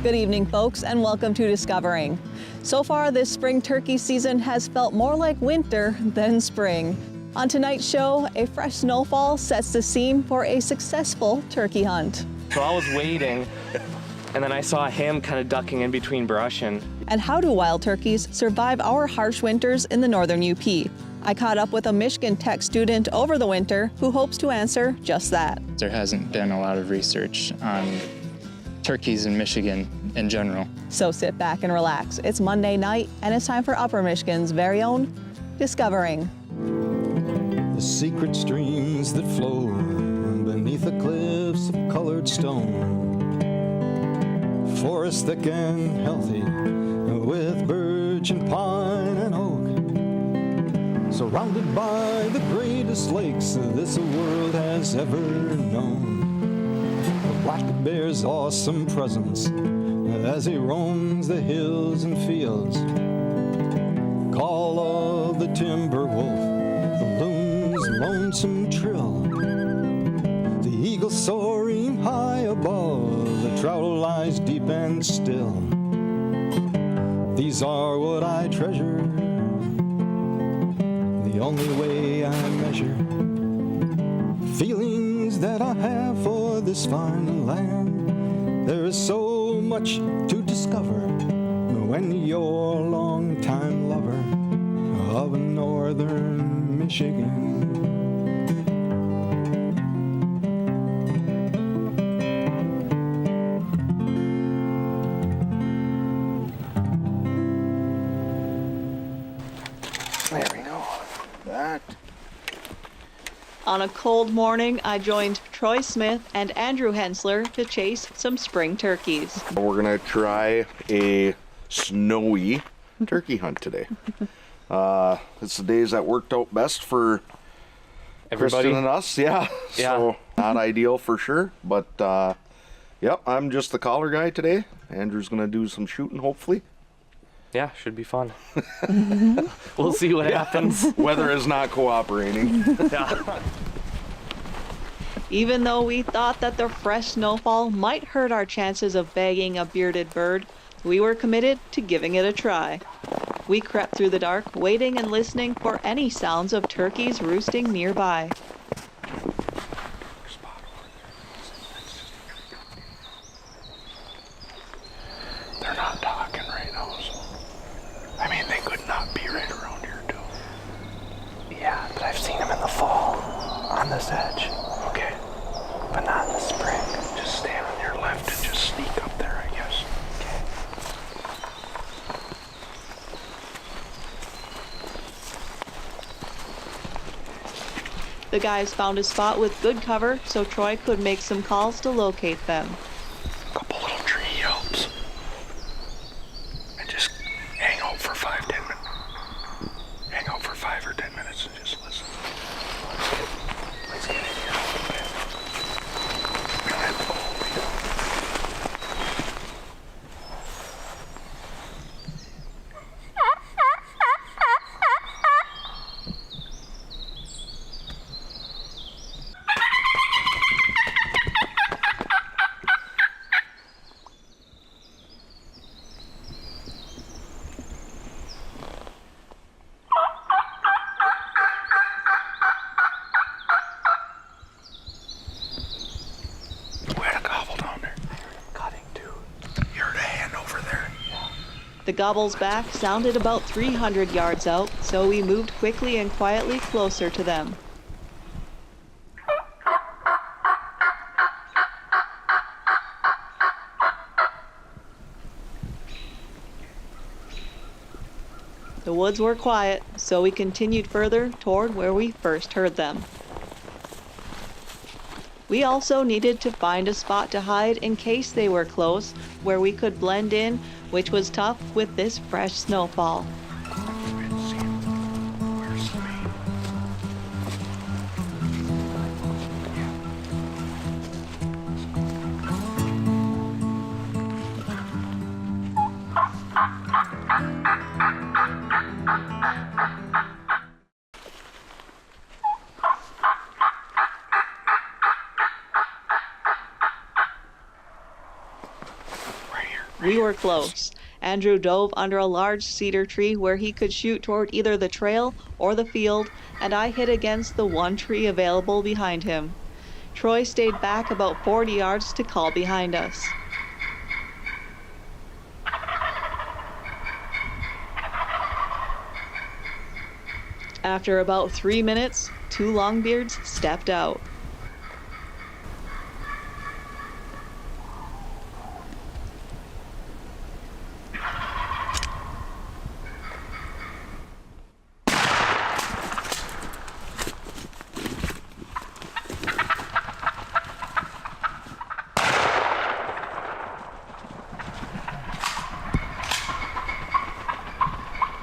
Good evening, folks, and welcome to Discovering. So far, this spring turkey season has felt more like winter than spring. On tonight's show, a fresh snowfall sets the scene for a successful turkey hunt. So I was waiting, and then I saw him kind of ducking in between brush and... And how do wild turkeys survive our harsh winters in the northern UP? I caught up with a Michigan Tech student over the winter who hopes to answer just that. There hasn't been a lot of research on turkeys in Michigan in general. So sit back and relax. It's Monday night, and it's time for Upper Michigan's very own Discovering. The secret streams that flow beneath the cliffs of colored stone. Forest thick and healthy with birch and pine and oak. Surrounded by the greatest lakes this world has ever known. The black bear's awesome presence as he roams the hills and fields. Call of the timber wolf, the loon's lonesome trill. The eagle soaring high above, the trout lies deep and still. These are what I treasure, the only way I measure feelings that I have for this fine land. There is so much to discover when you're a long-time lover of northern Michigan. There we go. That. On a cold morning, I joined Troy Smith and Andrew Hensler to chase some spring turkeys. We're gonna try a snowy turkey hunt today. It's the days that worked out best for Everybody? Kristen and us. Yeah. So not ideal for sure, but yep, I'm just the caller guy today. Andrew's gonna do some shooting, hopefully. Yeah, should be fun. We'll see what happens. Weather is not cooperating. Yeah. Even though we thought that the fresh snowfall might hurt our chances of bagging a bearded bird, we were committed to giving it a try. We crept through the dark, waiting and listening for any sounds of turkeys roosting nearby. They're not talking right now, so I mean they could not be right around here too. Yeah, but I've seen them in the fall on this edge. Okay. But not in the spring. Just stand on your left and just sneak up there, I guess. Okay. The guys found a spot with good cover so Troy could make some calls to locate them. Couple little tree yelps. And just hang out for 5-10 minutes. Hang out for 5 or 10 minutes and just listen. Let's get in here. We don't have to go over yet. The gobbles back sounded about 300 yards out, so we moved quickly and quietly closer to them. The woods were quiet, so we continued further toward where we first heard them. We also needed to find a spot to hide in case they were close, where we could blend in, which was tough with this fresh snowfall. Right here. We were close. Andrew dove under a large cedar tree where he could shoot toward either the trail or the field, and I hit against the one tree available behind him. Troy stayed back about 40 yards to call behind us. After about 3 minutes, 2 longbeards stepped out.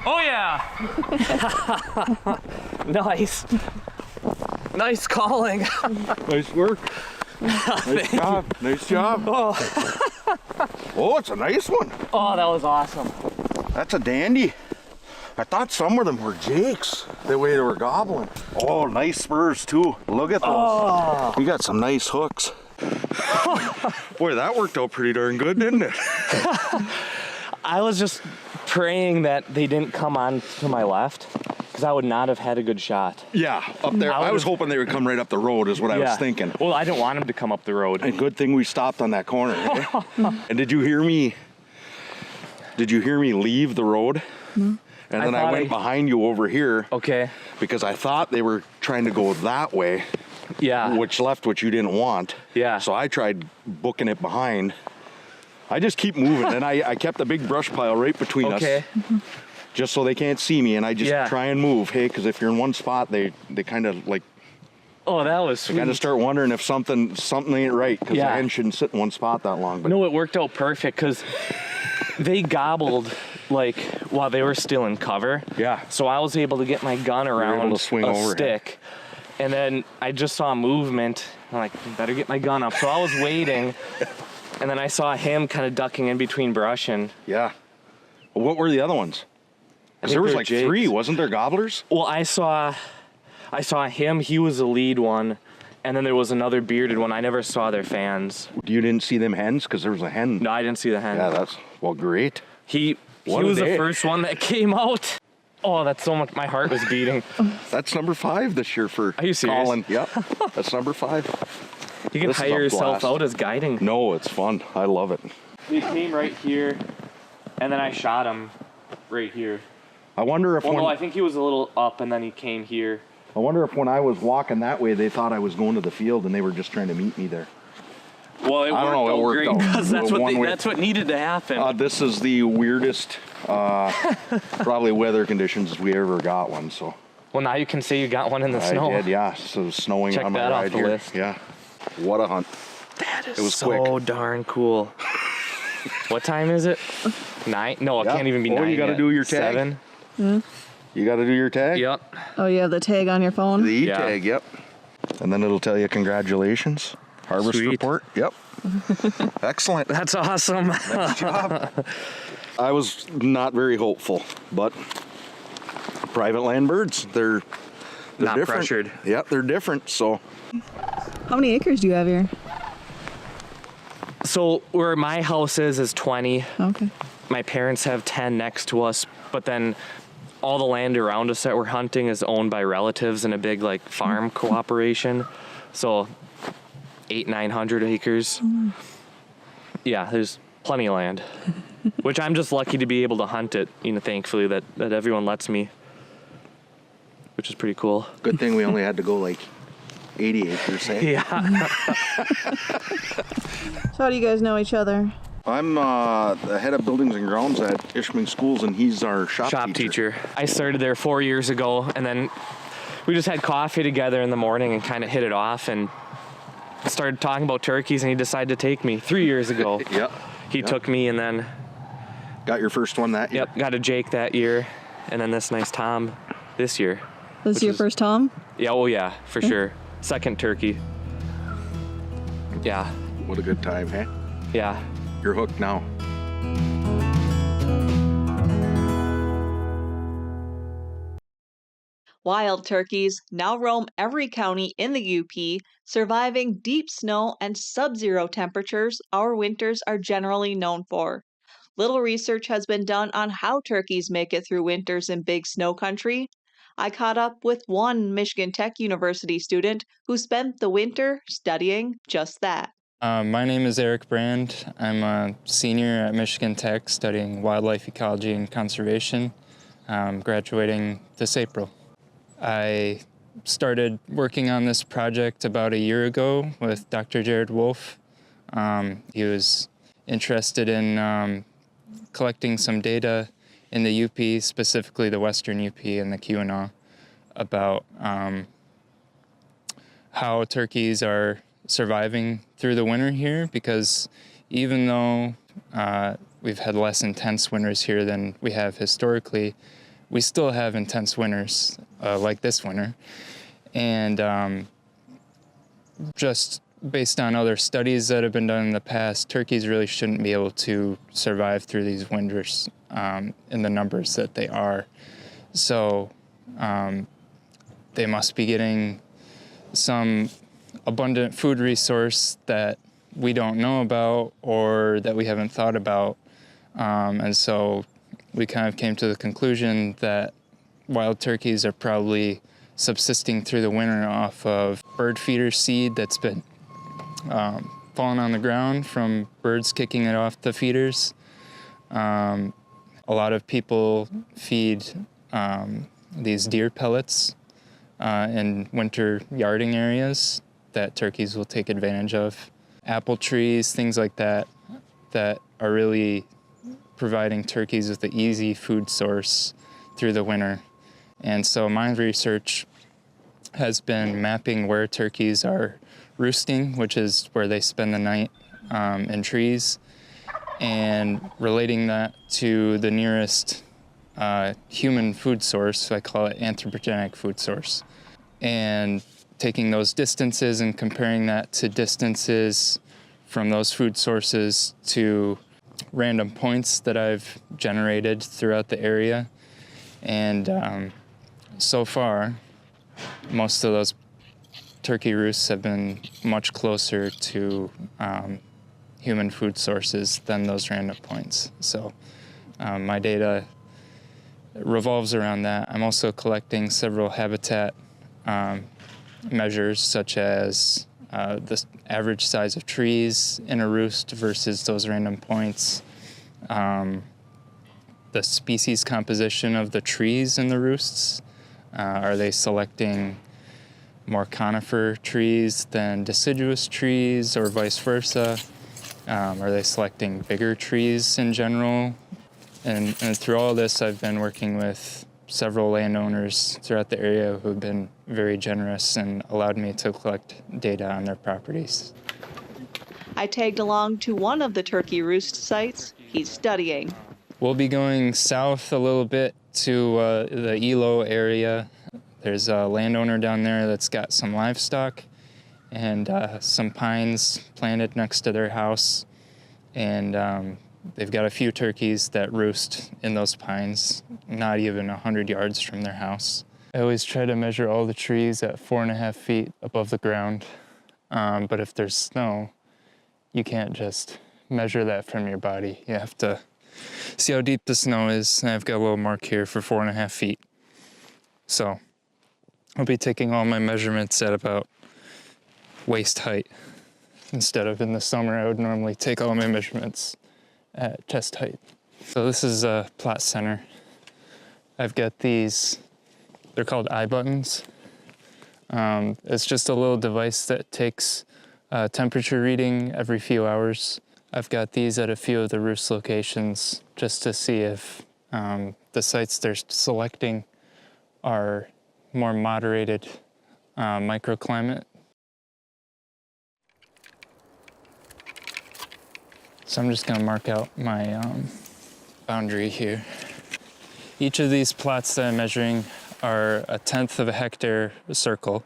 Oh yeah! Nice. Nice calling. Nice work. Nice job. Nice job. Oh, it's a nice one. Oh, that was awesome. That's a dandy. I thought some of them were jakes, the way they were gobbling. Oh, nice spurs too. Look at those. Oh. You got some nice hooks. Boy, that worked out pretty darn good, didn't it? I was just praying that they didn't come on to my left, because I would not have had a good shot. Yeah, up there. I was hoping they would come right up the road is what I was thinking. Well, I didn't want them to come up the road. And good thing we stopped on that corner. Eh? And did you hear me leave the road? Mm-hmm. And then I went behind you over here. Okay. Because I thought they were trying to go that way. Yeah. Which you didn't want. Yeah. So I tried booking it behind. I just keep moving, and I kept a big brush pile right between us. Okay. Just so they can't see me, and I just try and move. Hey, because if you're in one spot, they kind of like. Oh, that was sweet. You kind of start wondering if something ain't right, because the hen shouldn't sit in one spot that long. But no, it worked out perfect because they gobbled like while they were still in cover. Yeah. So I was able to get my gun around to swing a over stick, and then I just saw movement. I'm like, better get my gun up. So I was waiting, and then I saw him kind of ducking in between brush and. Yeah. What were the other ones? There was like jakes. 3, wasn't there, gobblers? Well, I saw him. He was the lead one, and then there was another bearded one. I never saw their fans. You didn't see them hens because there was a hen. No, I didn't see the hen. Yeah, great. He What a was the day. first one that came out. Oh, that's so much. My heart was beating. That's number 5 this year for Are you serious? Colin. Yep, that's number 5. You can This is hire a yourself blast. out as guiding. No, it's fun. I love it. He came right here, and then I shot him right here. I wonder if No, I think he was a little up, and then he came here. I wonder if when I was walking that way, they thought I was going to the field and they were just trying to meet me there. Well, it I don't know, it worked great out. because that's One way. that's what needed to happen. This is the weirdest, probably weather conditions we ever got one. So Well, now you can say you got one in the snow. I did, yeah. So it was snowing Check on my that off ride the here. list. Yeah, what a hunt! That is It was so quick. darn cool. What time is it? 9? No, it Yeah. can't even be Oh, 9 you gotta yet. do your tag? 7? You got to do your tag. Yep. Oh, you have the tag on your phone? The Yeah. tag. Yep. And then it'll tell you congratulations, harvest Sweet. report. Yep. Excellent. That's awesome. Nice job. I was not very hopeful, but private land birds, they're Not different. pressured. Yep, they're different. So How many acres do you have here? So where my house is 20. Okay. My parents have 10 next to us, but then all the land around us that we're hunting is owned by relatives in a big like farm cooperation. So 800-900 acres. Yeah, there's plenty of land, which I'm just lucky to be able to hunt it, thankfully that everyone lets me, which is pretty cool. good thing we only had to go like 80 acres. Eh? Yeah. So how do you guys know each other? I'm the head of buildings and grounds at Ishpeming Schools, and he's our shop teacher. I started there 4 years ago, and then we just had coffee together in the morning and kind of hit it off and started talking about turkeys, and he decided to take me 3 years ago. Yep. He took me, and then Got your first one that year? got a Jake that year, and then this nice Tom this year. This is your first Tom? Yeah, oh yeah, for sure. Second turkey. Yeah, What a good time, hey? yeah. You're hooked now. Wild turkeys now roam every county in the UP, surviving deep snow and sub-zero temperatures our winters are generally known for. Little research has been done on how turkeys make it through winters in big snow country. I caught up with one Michigan Tech University student who spent the winter studying just that. My name is Eric Brand. I'm a senior at Michigan Tech studying wildlife ecology and conservation, graduating this April. I started working on this project about a year ago with Dr. Jared Wolf. He was interested in collecting some data in the UP, specifically the Western UP and the Keweenaw, about how turkeys are surviving through the winter here, because even though we've had less intense winters here than we have historically, we still have intense winters like this winter. And just based on other studies that have been done in the past, turkeys really shouldn't be able to survive through these winters in the numbers that they are. So they must be getting some abundant food resource that we don't know about or that we haven't thought about. And so we kind of came to the conclusion that wild turkeys are probably subsisting through the winter off of bird feeder seed that's been falling on the ground from birds kicking it off the feeders. A lot of people feed these deer pellets in winter yarding areas that turkeys will take advantage of. Apple trees, things like that, that are really providing turkeys with the easy food source through the winter. And so my research has been mapping where turkeys are roosting, which is where they spend the night in trees, and relating that to the nearest human food source. I call it anthropogenic food source. And taking those distances and comparing that to distances from those food sources to random points that I've generated throughout the area. And so far, most of those turkey roosts have been much closer to human food sources than those random points. So my data revolves around that. I'm also collecting several habitat measures, such as the average size of trees in a roost versus those random points, the species composition of the trees in the roosts. Are they selecting more conifer trees than deciduous trees, or vice versa? Are they selecting bigger trees in general? And through all this, I've been working with several landowners throughout the area who have been very generous and allowed me to collect data on their properties. I tagged along to one of the turkey roost sites he's studying. We'll be going south a little bit to the Elo area. There's a landowner down there that's got some livestock and some pines planted next to their house. And they've got a few turkeys that roost in those pines, not even 100 yards from their house. I always try to measure all the trees at 4.5 feet above the ground. But if there's snow, you can't just measure that from your body. You have to see how deep the snow is. And I've got a little mark here for 4.5 feet. So I'll be taking all my measurements at about waist height. Instead of in the summer, I would normally take all my measurements at chest height. So this is a plot center. I've got these, they're called eye buttons. It's just a little device that takes a temperature reading every few hours. I've got these at a few of the roost locations just to see if the sites they're selecting are more moderated microclimate. So I'm just gonna mark out my boundary here. Each of these plots that I'm measuring are 1/10 of a hectare circle.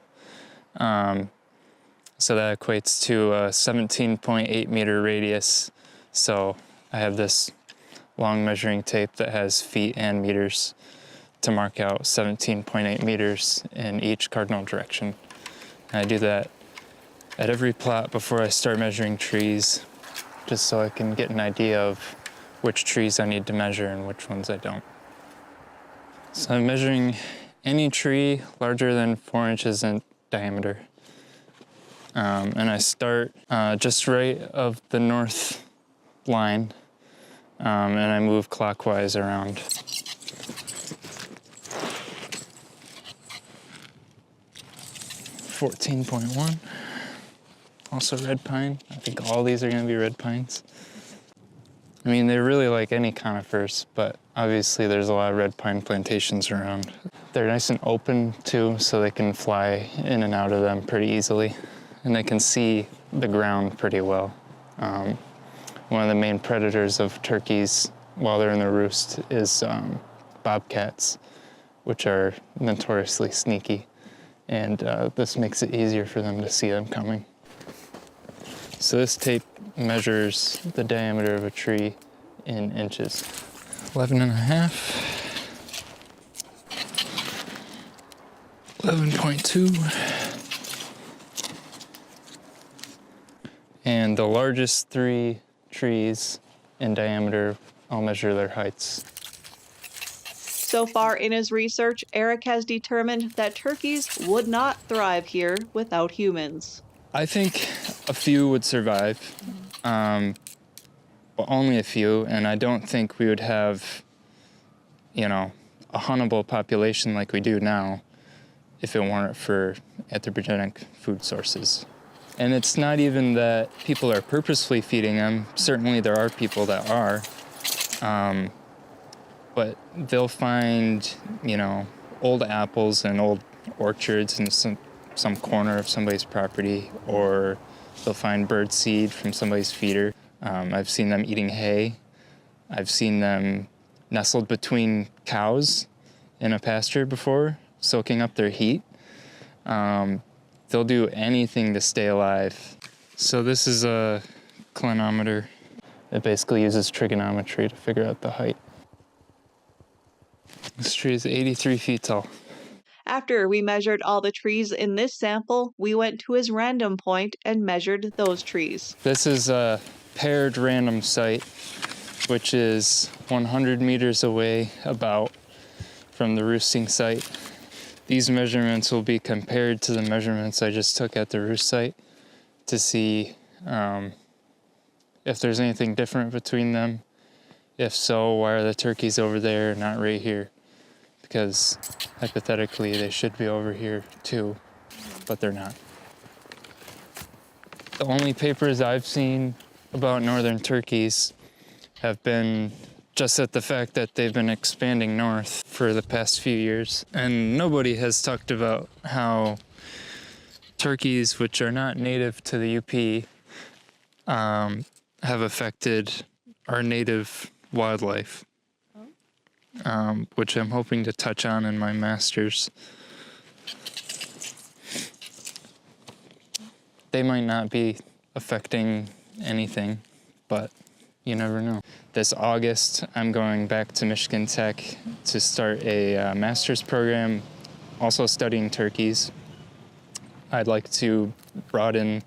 So that equates to a 17.8 meter radius. So I have this long measuring tape that has feet and meters to mark out 17.8 meters in each cardinal direction. And I do that at every plot before I start measuring trees, just so I can get an idea of which trees I need to measure and which ones I don't. So I'm measuring any tree larger than 4 inches in diameter. And I start just right of the north line, and I move clockwise around. 14.1. Also red pine. I think all these are going to be red pines. I mean, they're really like any conifers, but obviously there's a lot of red pine plantations around. They're nice and open too, so they can fly in and out of them pretty easily. And they can see the ground pretty well. One of the main predators of turkeys while they're in the roost is bobcats, which are notoriously sneaky. And this makes it easier for them to see them coming. So this tape measures the diameter of a tree in inches. 11 and a half. 11.2. And the largest 3 trees in diameter, I'll measure their heights. So far in his research, Eric has determined that turkeys would not thrive here without humans. I think a few would survive, but only a few, and I don't think we would have, a huntable population like we do now if it weren't for anthropogenic food sources. And it's not even that people are purposefully feeding them. Certainly there are people that are, but they'll find, old apples and old orchards in some corner of somebody's property, or they'll find bird seed from somebody's feeder. I've seen them eating hay. I've seen them nestled between cows in a pasture before, soaking up their heat. They'll do anything to stay alive. So this is a clinometer. It basically uses trigonometry to figure out the height. This tree is 83 feet tall. After we measured all the trees in this sample, we went to his random point and measured those trees. This is a paired random site, which is 100 meters away about from the roosting site. These measurements will be compared to the measurements I just took at the roost site to see if there's anything different between them. If so, why are the turkeys over there, not right here? Because hypothetically they should be over here too, but they're not. The only papers I've seen about northern turkeys have been just at the fact that they've been expanding north for the past few years. And nobody has talked about how turkeys, which are not native to the UP, have affected our native wildlife, which I'm hoping to touch on in my master's. They might not be affecting anything, but you never know. This August, I'm going back to Michigan Tech to start a master's program, also studying turkeys. I'd like to broaden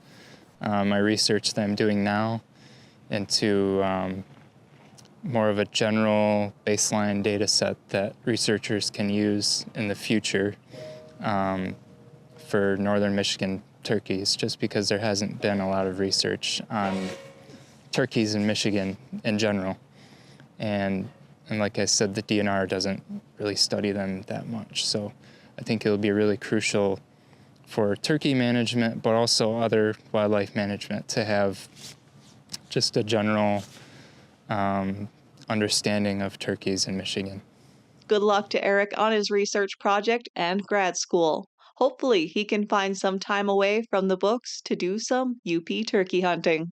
my research that I'm doing now into more of a general baseline data set that researchers can use in the future for northern Michigan turkeys, just because there hasn't been a lot of research on turkeys in Michigan in general. And like I said, the DNR doesn't really study them that much. So I think it'll be really crucial for turkey management, but also other wildlife management, to have just a general understanding of turkeys in Michigan. Good luck to Eric on his research project and grad school. Hopefully he can find some time away from the books to do some UP turkey hunting.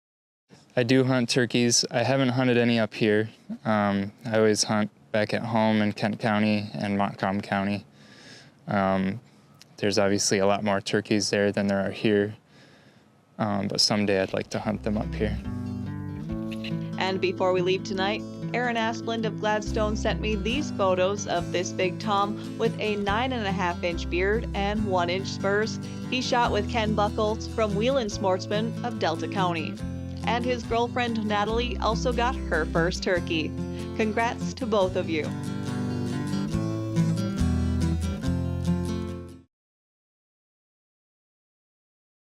I do hunt turkeys. I haven't hunted any up here. I always hunt back at home in Kent County and Montcalm County. There's obviously a lot more turkeys there than there are here, but someday I'd like to hunt them up here. And before we leave tonight, Aaron Asplund of Gladstone sent me these photos of this big tom with a 9.5-inch beard and 1-inch spurs he shot with Ken Buckles from Wheelan Sportsman of Delta County. and his girlfriend Natalie also got her first turkey. Congrats to both of you.